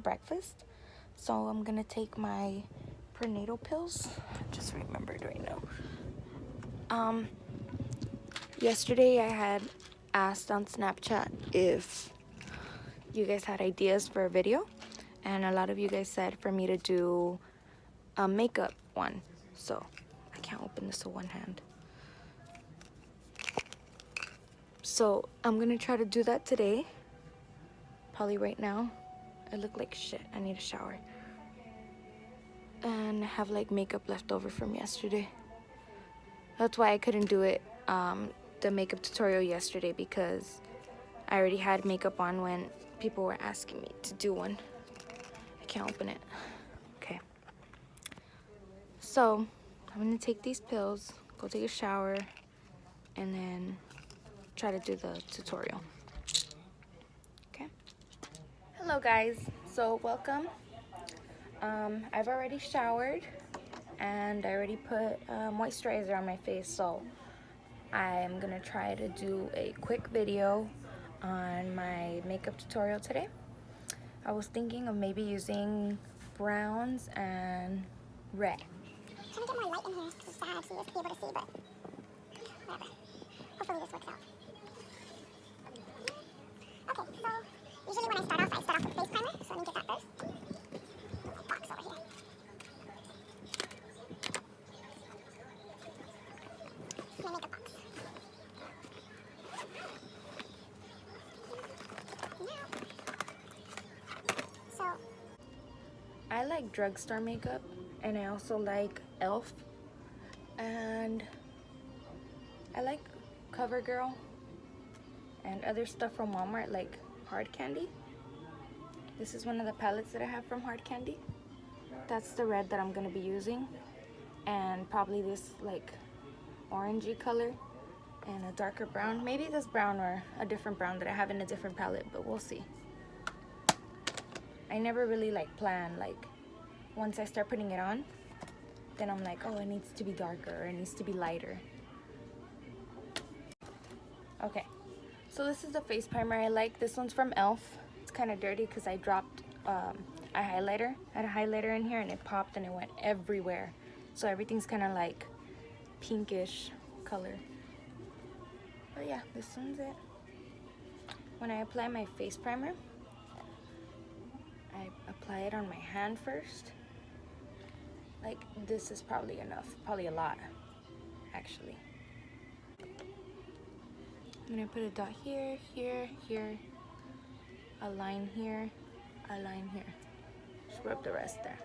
breakfast. So I'm gonna take my prenatal pills. I just remembered right now. Yesterday I had asked on Snapchat if you guys had ideas for a video, and a lot of you guys said for me to do a makeup one. So I can't open this with one hand. So I'm gonna try to do that today. Probably right now. I look like shit. I need a shower. And I have like makeup left over from yesterday. That's why I couldn't do it, the makeup tutorial yesterday, because I already had makeup on when people were asking me to do one. I can't open it. Okay. So I'm gonna take these pills, go take a shower, and then try to do the tutorial. Okay. Hello guys. So welcome. I've already showered and I already put moisturizer on my face, so I'm gonna try to do a quick video on my makeup tutorial today. I was thinking of maybe using browns and red. Trying to get more light in here because it's sad for you to be able to see, but whatever. Hopefully this works out. Okay, so usually when I start off with face primer, so let me get that first. Box over here. This is my makeup box. So I like drugstore makeup, and I also like e.l.f. and I like CoverGirl and other stuff from Walmart, like Hard Candy. This is one of the palettes that I have from Hard Candy. That's the red that I'm gonna be using, and probably this like orangey color and a darker brown. Maybe this brown or a different brown that I have in a different palette, but we'll see. I never really like plan, like once I start putting it on, then I'm like, oh, it needs to be darker or it needs to be lighter. Okay, so this is the face primer I like. This one's from e.l.f. It's kind of dirty because I dropped a highlighter. I had a highlighter in here and it popped and it went everywhere. So everything's kind of like pinkish color. But yeah, this one's it. When I apply my face primer, I apply it on my hand first. Like this is probably enough, probably a lot, actually. I'm gonna put a dot here, here, here, a line here, a line here. Just rub the rest there.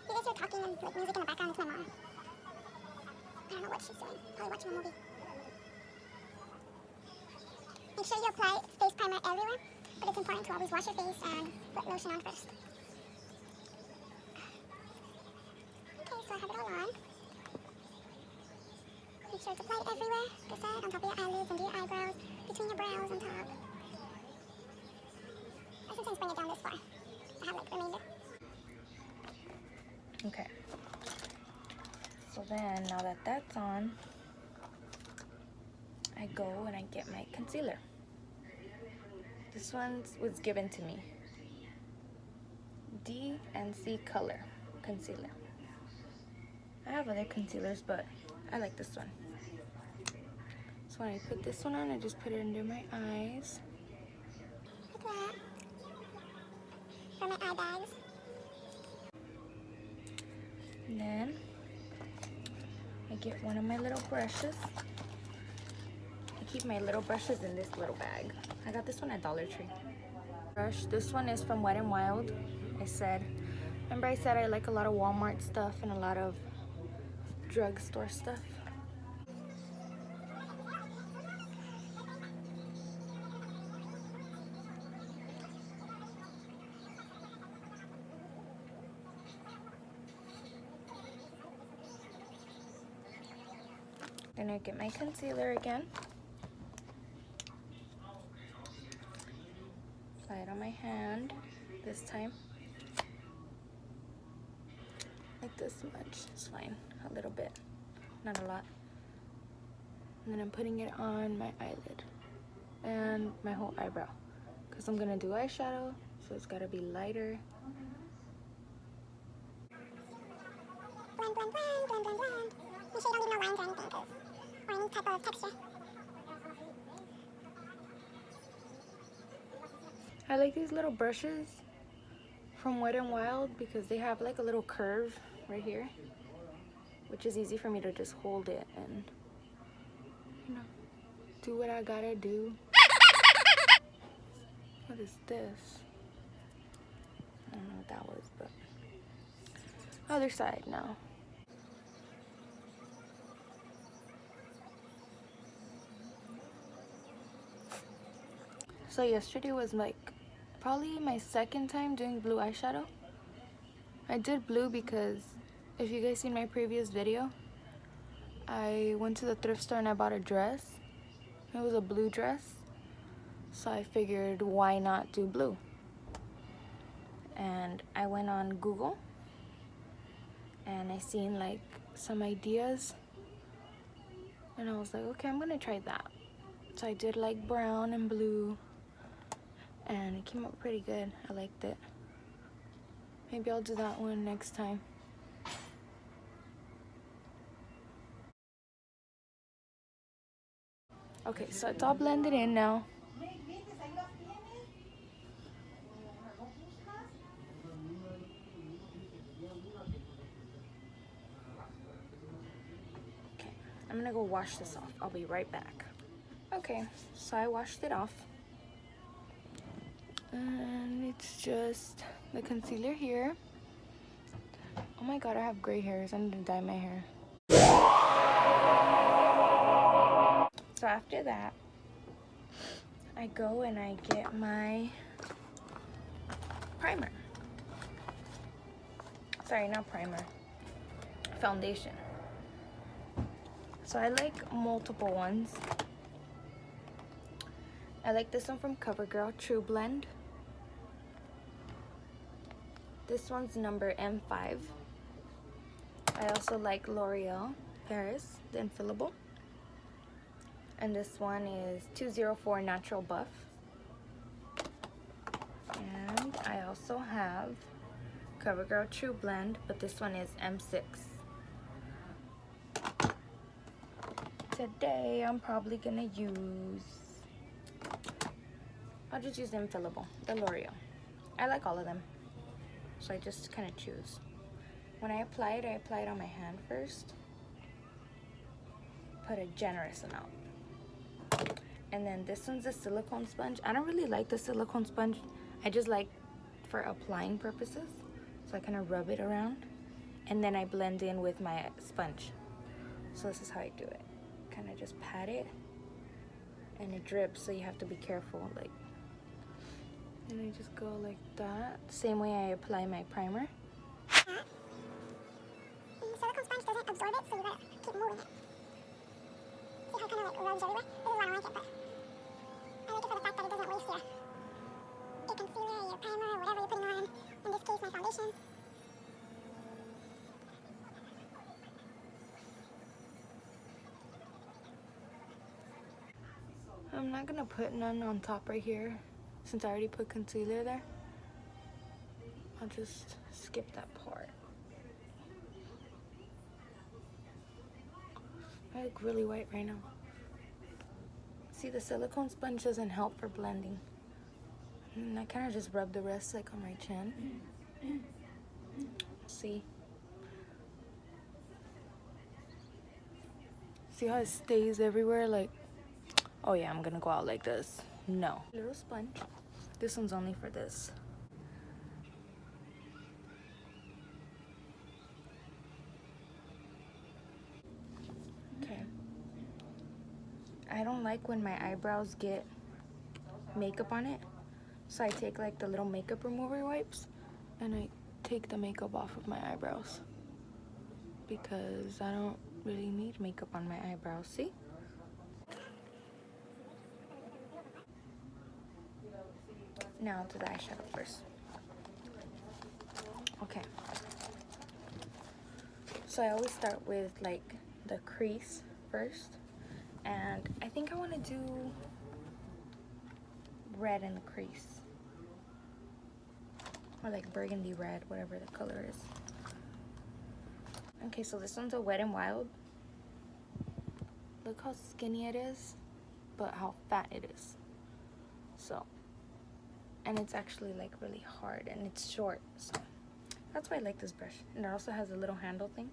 you guys hear talking and like music in the background. It's my mom. I don't know what she's doing. Probably watching a movie. Make sure you apply face primer everywhere, but it's important to always wash your face and put lotion on first. Okay, so I have it all on. Make sure it's applied everywhere, like I said, on top of your eyelids, under your eyebrows, between your brows and top. I sometimes bring it down this far. I have like remainder. Okay. So then, now that that's on, I go and I get my concealer. This one was given to me. D&C Color Concealer. I have other concealers, but I like this one. So when I put this one on, I just put it under my eyes. Like that. For my eye bags. And then I get one of my little brushes. I keep my little brushes in this little bag. I got this one at Dollar Tree. Brush. This one is from Wet n Wild. Remember I said I like a lot of Walmart stuff and a lot of drugstore stuff. Then I get my concealer again. Apply it on my hand this time. Like this much, it's fine. A little bit, not a lot. And then I'm putting it on my eyelid. and my whole eyebrow, because I'm gonna do eyeshadow, so it's gotta be lighter. Blend, blend, blend, blend, blend, blend. Make sure you don't leave no lines or anything, or any type of texture. I like these little brushes from Wet n Wild because they have like a little curve right here, which is easy for me to just hold it and, you know, do what I gotta do. What is this? I don't know what that was, but other side now. So yesterday was like probably my second time doing blue eyeshadow. I did blue because if you guys seen my previous video, I went to the thrift store and I bought a dress. It was a blue dress, so I figured why not do blue. And I went on Google and I seen like some ideas and I was like, okay, I'm gonna try that. So I did like brown and blue and it came out pretty good. I liked it. Maybe I'll do that one next time. Okay, so it's all blended in now. Okay, I'm gonna go wash this off. I'll be right back. Okay, so I washed it off. And it's just the concealer here. Oh my god, I have gray hairs. I need to dye my hair. So after that, I go and I get my primer. Sorry, not primer. Foundation. So I like multiple ones. I like this one from CoverGirl, True Blend. This one's number M5. I also like L'Oreal Paris, the Infallible. And this one is 204 Natural Buff. And I also have CoverGirl True Blend, but this one is M6. Today I'm probably gonna I'll just use the Infallible, the L'Oreal. I like all of them, so I just kind of choose. When I apply it on my hand first. Put a generous amount. And then this one's a silicone sponge. I don't really like the silicone sponge. I just like for applying purposes. So I kind of rub it around. And then I blend in with my sponge. So this is how I do it. Kind of just pat it. And it drips, so you have to be careful. Like, and I just go like that. Same way I apply my primer. The silicone sponge doesn't absorb it, so you gotta keep moving it. See how it kind of like rubs everywhere? This is why I don't like it, but I like it for the fact that it doesn't waste your concealer, your primer, or whatever you're putting on. In this case, my foundation. I'm not gonna put none on top right here since I already put concealer there. I'll just skip that part. I look really white right now. See, the silicone sponge doesn't help for blending. And I kind of just rub the rest like on my chin. See? See how it stays everywhere? Like, oh yeah, I'm gonna go out like this. No. Little sponge. This one's only for this. Okay. I don't like when my eyebrows get makeup on it. So I take like the little makeup remover wipes and I take the makeup off of my eyebrows. Because I don't really need makeup on my eyebrows, see? Now I'll do the eyeshadow first. Okay. So I always start with like the crease first. And I think I want to do red in the crease. Or like burgundy red, whatever the color is. Okay, so this one's a Wet n Wild. Look how skinny it is, but how fat it is. So, and it's actually like really hard and it's short, so that's why I like this brush. And it also has a little handle thing.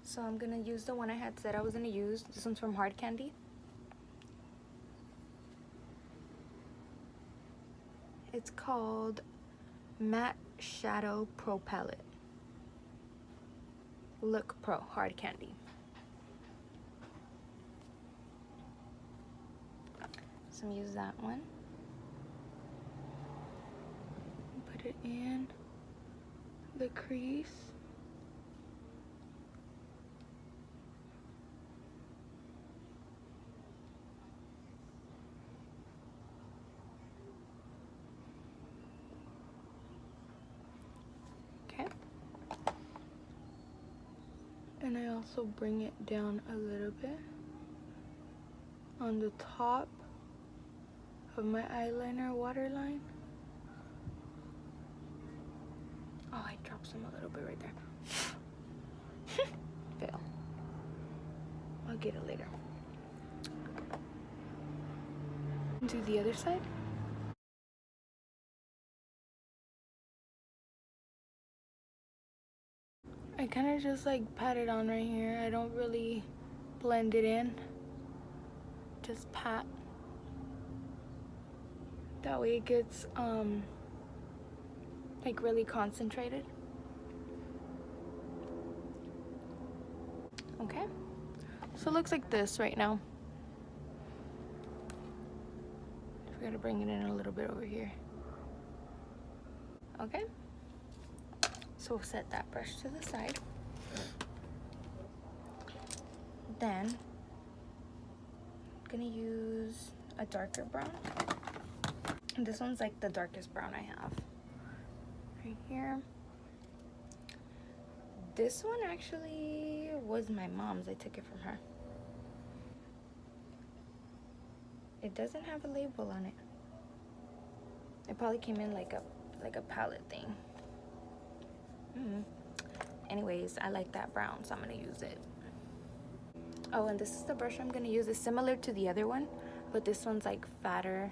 So I'm gonna use the one I had said I was gonna use. This one's from Hard Candy. It's called Matte Shadow Pro Palette. Look Pro, Hard Candy. So I'm gonna use that one. Put it in the crease. Okay. And I also bring it down a little bit on the top of my eyeliner waterline. Oh, I dropped some a little bit right there. Fail. I'll get it later. Do the other side. I kind of just like pat it on right here. I don't really blend it in. Just pat. That way it gets like really concentrated. Okay. So it looks like this right now. We're gonna bring it in a little bit over here. Okay. So we'll set that brush to the side. Then I'm gonna use a darker brown. And this one's like the darkest brown I have. Right here. This one actually was my mom's. I took it from her. It doesn't have a label on it. It probably came in like a palette thing. Anyways, I like that brown, so I'm gonna use it. Oh, and this is the brush I'm gonna use. It's similar to the other one, but this one's like fatter.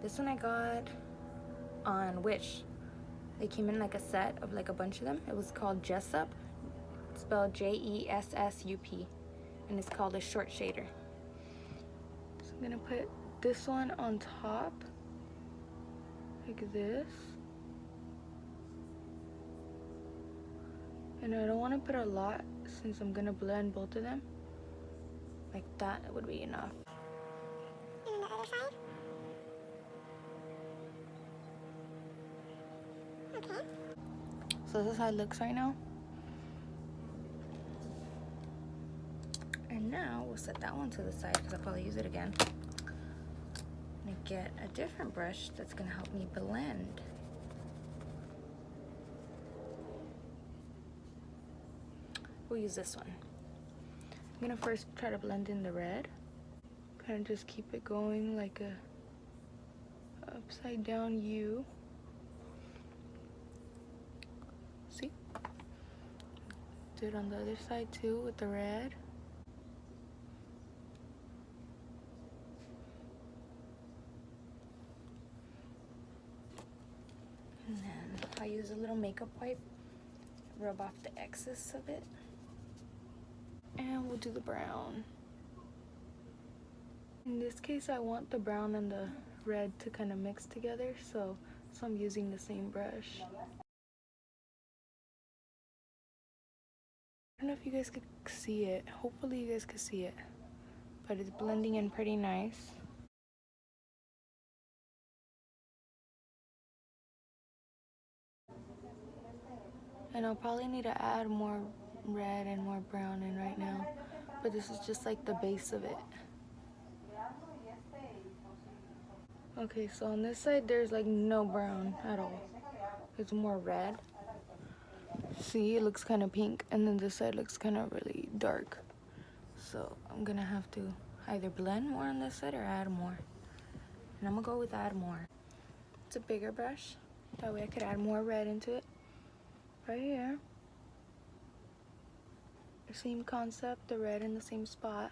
This one I got on Wish. They came in like a set of like a bunch of them. It was called Jessup, spelled Jessup, and it's called a short shader. So I'm gonna put this one on top, like this. And I don't want to put a lot since I'm gonna blend both of them. Like that would be enough. And the other side. Okay. So this is how it looks right now. And now we'll set that one to the side because I'll probably use it again. And get a different brush that's gonna help me blend. We'll use this one. I'm gonna first try to blend in the red. Kind of just keep it going like a upside down U. See? Do it on the other side too with the red. And then I use a little makeup wipe, rub off the excess of it. And we'll do the brown. In this case, I want the brown and the red to kind of mix together, so I'm using the same brush. I don't know if you guys could see it. Hopefully you guys could see it. But it's blending in pretty nice. And I'll probably need to add more red and more brown in right now. But this is just like the base of it. Okay, so on this side there's like no brown at all. It's more red. See, it looks kind of pink, and then this side looks kind of really dark. So I'm gonna have to either blend more on this side or add more. And I'm gonna go with add more. It's a bigger brush. That way I could add more red into it. Right here. The same concept, the red in the same spot.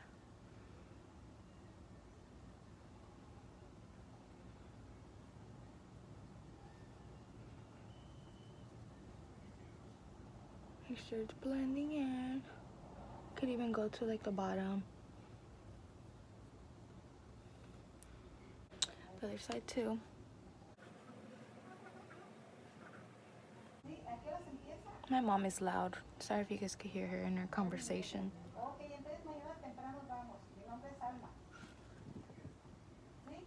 Make sure it's blending in. Could even go to like the bottom. The other side too. My mom is loud. Sorry if you guys could hear her in her conversation.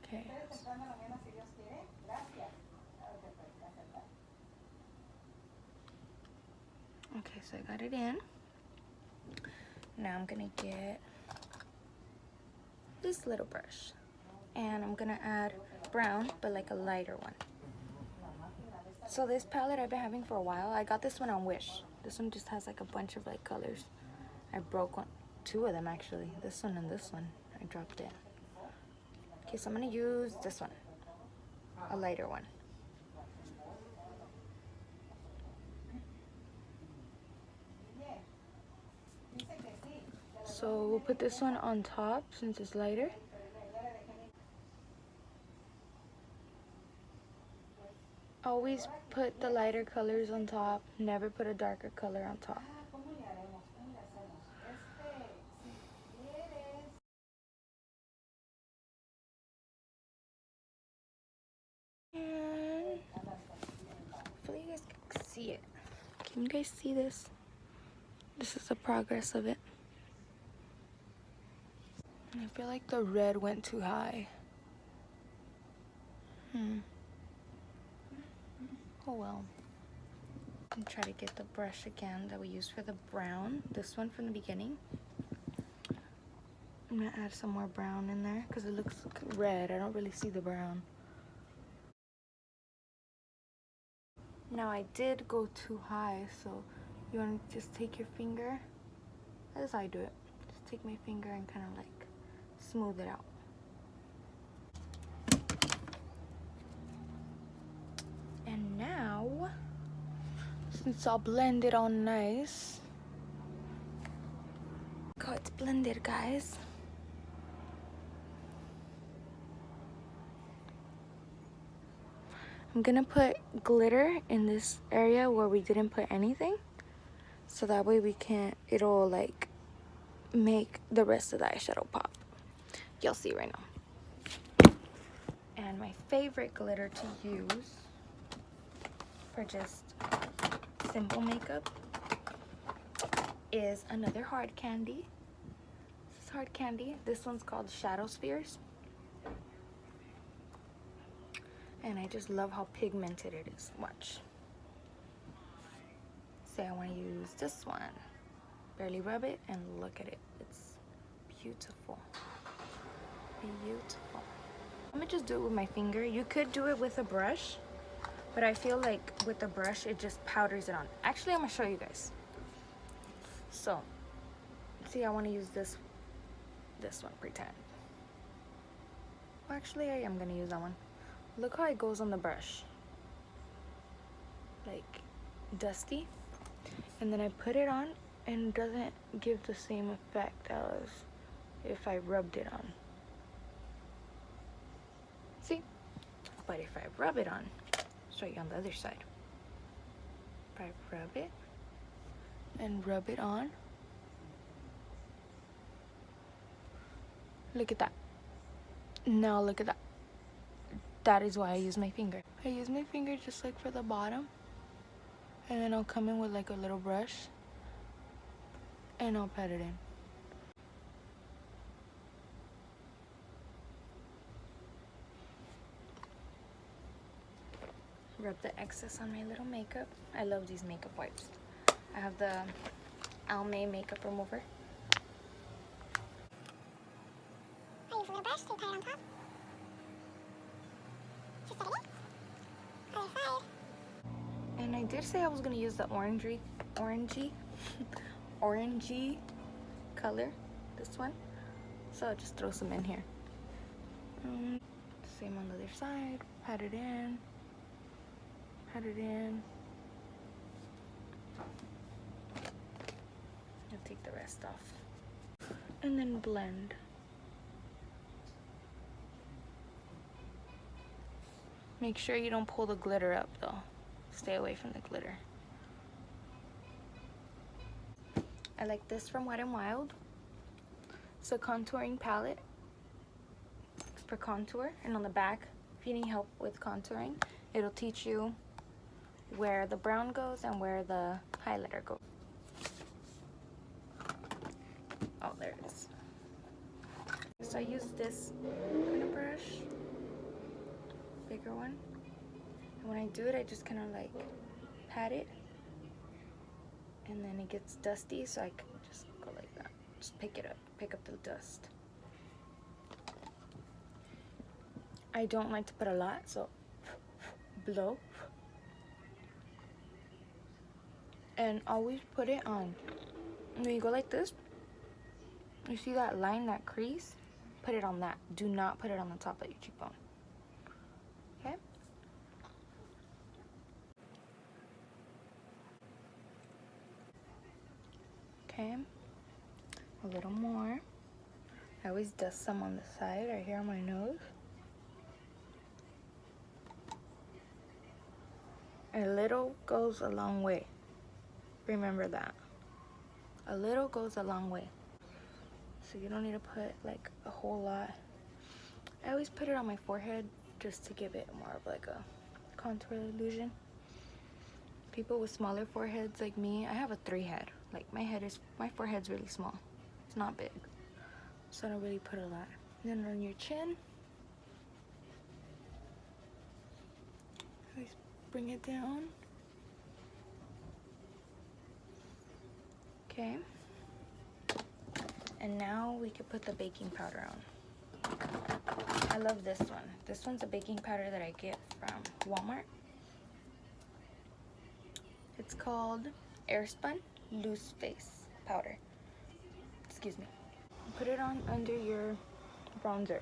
Okay. Okay, so I got it in. Now I'm gonna get this little brush. And I'm gonna add brown, but like a lighter one. So this palette I've been having for a while. I got this one on Wish. This one just has like a bunch of like colors. I broke two of them actually. This one and this one. I dropped it. Okay, so I'm gonna use this one, a lighter one. So we'll put this one on top since it's lighter. Always put the lighter colors on top, never put a darker color on top. And hopefully you guys can see it. Can you guys see this? This is the progress of it. And I feel like the red went too high. Oh well. I'm try to get the brush again that we used for the brown. This one from the beginning. I'm gonna add some more brown in there because it looks red. I don't really see the brown. Now I did go too high, so you want to just take your finger, as I do it. Just take my finger and kind of like smooth it out. And now, since it's all blended on nice, look how it's blended, guys. I'm gonna put glitter in this area where we didn't put anything, so that way it'll like make the rest of the eyeshadow pop. You'll see right now. And my favorite glitter to use for just simple makeup is another hard candy. This is hard candy. This one's called Shadow Spheres. And I just love how pigmented it is. Watch. Say I want to use this one. Barely rub it and look at it. It's beautiful. Beautiful. I'm gonna just do it with my finger. You could do it with a brush, but I feel like with the brush it just powders it on. Actually, I'm gonna show you guys. So, see, I want to use this one, pretend. Well, actually, I am gonna use that one. Look how it goes on the brush. Like, dusty. And then I put it on and it doesn't give the same effect as if I rubbed it on. See? But if I rub it on, I'll show you on the other side. If I rub it and rub it on, look at that. Now look at that. That is why I use my finger. I use my finger just like for the bottom, and then I'll come in with like a little brush and I'll pat it in. Rub the excess on my little makeup. I love these makeup wipes. I have the Almay makeup remover. I use a little brush to tie it on top. Just set it in. Other side. And I did say I was gonna use the orangey color, this one. So I'll just throw some in here. Same on the other side, pat it in, pat it in. I'll take the rest off. And then blend. Make sure you don't pull the glitter up though. Stay away from the glitter. I like this from Wet n Wild. It's a contouring palette for contour, and on the back, if you need help with contouring, it'll teach you where the brown goes and where the highlighter goes. Oh, there it is. So I use this kind of brush, bigger one, and when I do it, I just kind of like pat it, and then it gets dusty, so I can just go like that. Just pick it up, pick up the dust. I don't like to put a lot, so blow. And always put it on. When you go like this, you see that line, that crease? Put it on that. Do not put it on the top of your cheekbone. Okay? Okay. A little more. I always dust some on the side, right here on my nose. A little goes a long way. Remember that. A little goes a long way. So you don't need to put like a whole lot. I always put it on my forehead just to give it more of like a contour illusion. People with smaller foreheads like me, I have a 3 head. Like my forehead's really small. It's not big. So I don't really put a lot. And then on your chin, always bring it down. Okay. And now we could put the baking powder on. I love this one. This one's a baking powder that I get from Walmart. It's called Airspun Loose Face Powder. Excuse me. Put it on under your bronzer.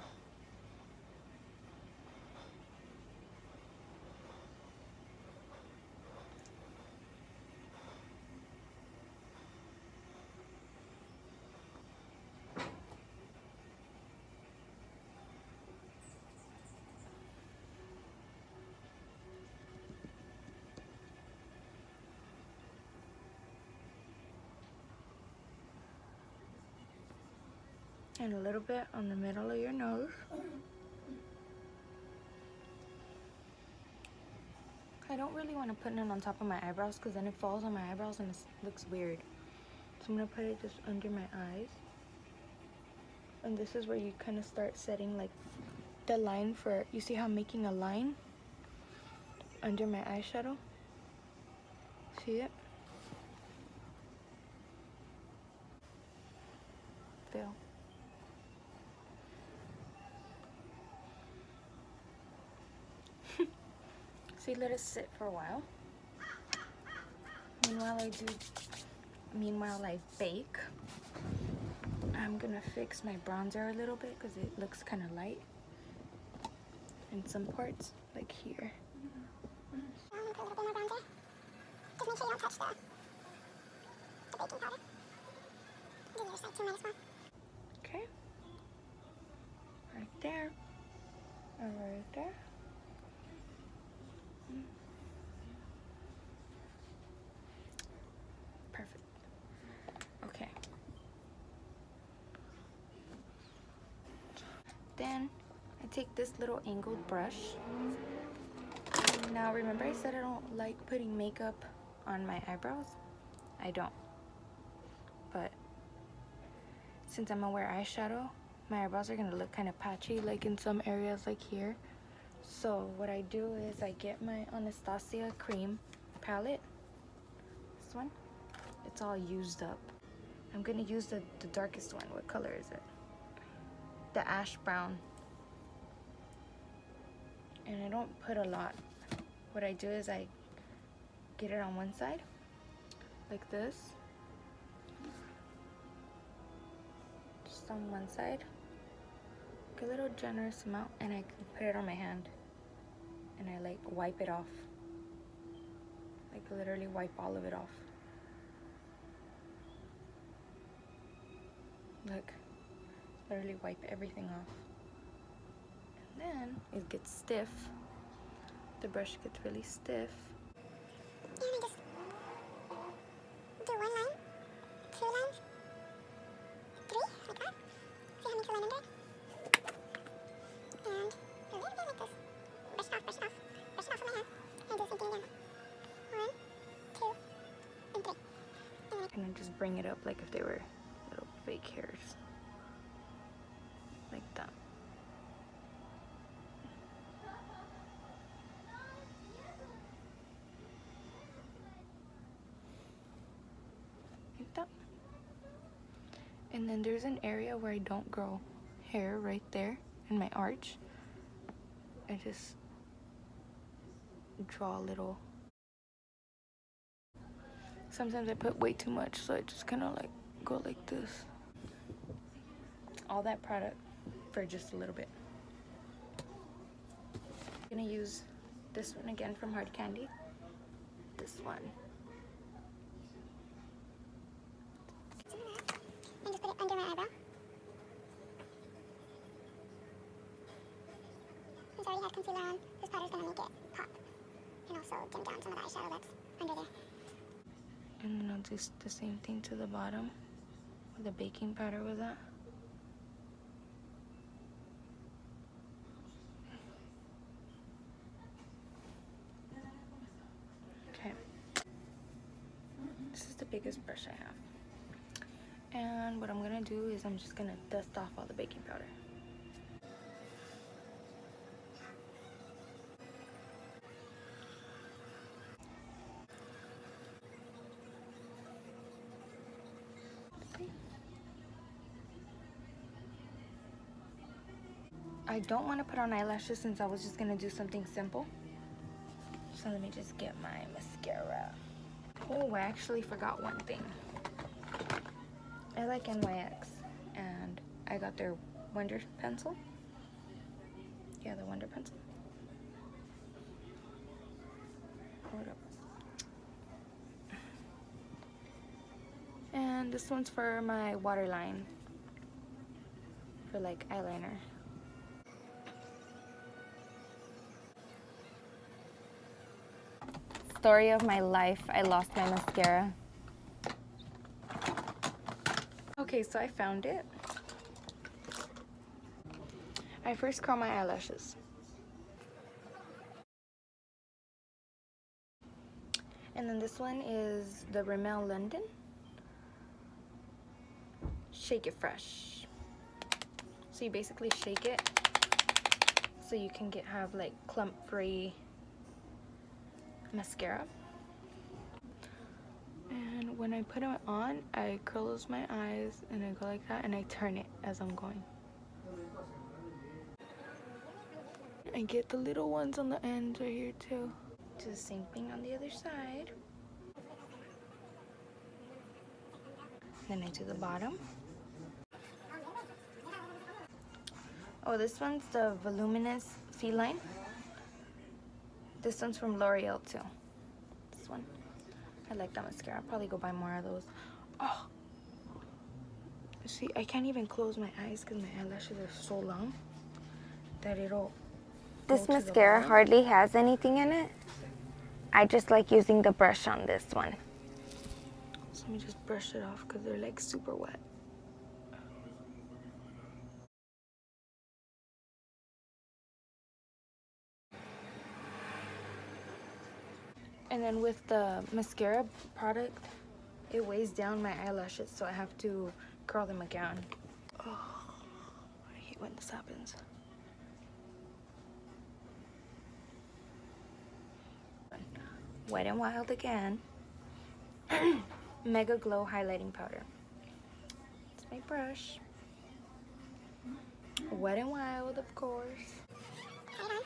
And a little bit on the middle of your nose. I don't really want to put it on top of my eyebrows because then it falls on my eyebrows and it looks weird. So I'm going to put it just under my eyes. And this is where you kind of start setting like the line for, you see how I'm making a line under my eyeshadow? See it? Fail. See, let it sit for a while. Meanwhile I bake. I'm gonna fix my bronzer a little bit because it looks kind of light in some parts, like here. Put a little bit more bronzer. Just make sure you don't touch the baking powder. Do the other side too, might as well. Okay. Right there. And right there. Perfect. Okay. Then I take this little angled brush. Now remember I said I don't like putting makeup on my eyebrows? I don't. But since I'm gonna wear eyeshadow, my eyebrows are gonna look kind of patchy, like in some areas like here. So what I do is I get my Anastasia cream palette. This one. It's all used up. I'm gonna use the darkest one. What color is it? The ash brown. And I don't put a lot. What I do is I get it on one side, like this. Just on one side. a little generous amount, and I can put it on my hand, and I like wipe it off. Like literally wipe all of it off. Look, literally wipe everything off. And then it gets stiff. The brush gets really stiff. And I just do one line, two lines, three, like that. See how many line under it? And a little bit like this. Brush it off, brush it off. Brush it off with my hand. And do the same thing again. One, two, and three. And then just bring it up like if they were little fake hairs. Like that. Like that. And then there's an area where I don't grow hair right there in my arch. I just draw a little. Sometimes I put way too much, so I just kind of like go like this. All that product for just a little bit. I'm gonna use this one again from Hard Candy. This one. And just put it under my eyebrow. Since I already had concealer on, this powder's gonna make it pop. And also dim down some of the eyeshadow that's under there. And then I'll do the same thing to the bottom where the baking powder was at. Okay. This is the biggest brush I have. And what I'm gonna do is I'm just gonna dust off all the baking powder. I don't want to put on eyelashes since I was just gonna do something simple. So let me just get my mascara. Oh, I actually forgot one thing. I like NYX, and I got their Wonder pencil. Yeah, the Wonder pencil. Hold up. And this one's for my waterline, for like eyeliner. Story of my life, I lost my mascara. Okay, so I found it. I first curl my eyelashes. And then this one is the Rimmel London. Shake It Fresh. So you basically shake it so you can have like clump-free mascara. And when I put it on, I close my eyes and I go like that, and I turn it as I'm going. I get the little ones on the ends right here too. Do the same thing on the other side. Then I do the bottom. Oh, this one's the Voluminous Feline. This one's from L'Oreal too. This one. I like that mascara. I'll probably go buy more of those. Oh! See, I can't even close my eyes because my eyelashes are so long that it'll... This mascara hardly has anything in it. I just like using the brush on this one. So let me just brush it off because they're like super wet. And then with the mascara product, it weighs down my eyelashes, so I have to curl them again. Oh, I hate when this happens. Wet n Wild again. Mega Glow highlighting powder. It's my brush. Wet n Wild, of course. Pat it on.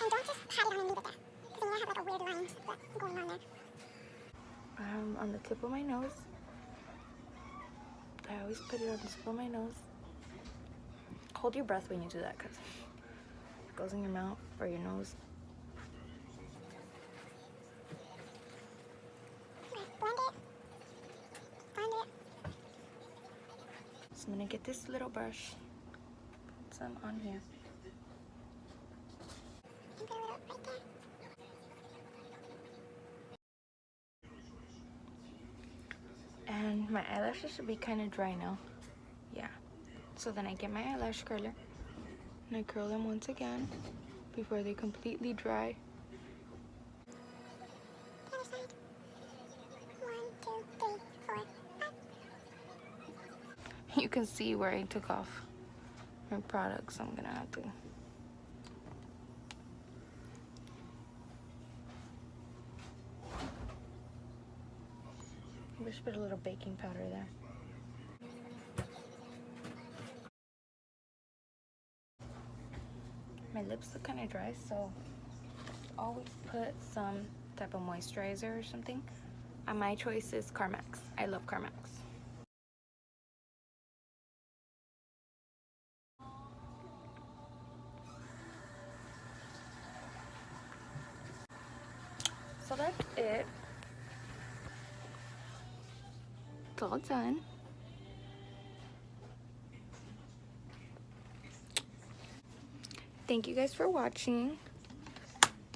And don't just pat it on and leave it there. Because then you'll have like a weird line going on there. On the tip of my nose. I always put it on the tip of my nose. hold your breath when you do that because it goes in your mouth or your nose. Blend it. Blend it. So I'm gonna get this little brush, put some on here. And put a little right there. And my eyelashes should be kind of dry now. Yeah. So then I get my eyelash curler and I curl them once again before they completely dry. The other side. 1, 2, 3, 4, 5. You can see where I took off my product, so I'm gonna have to. I wish I put a little baking powder there. My lips look kind of dry, so always put some type of moisturizer or something. And my choice is Carmex. I love Carmex. So that's it. It's all done. Thank you guys for watching.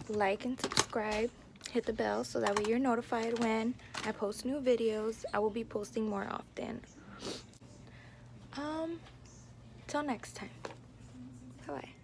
Like and subscribe. Hit the bell so that way you're notified when I post new videos. I will be posting more often. Till next time. Bye-bye.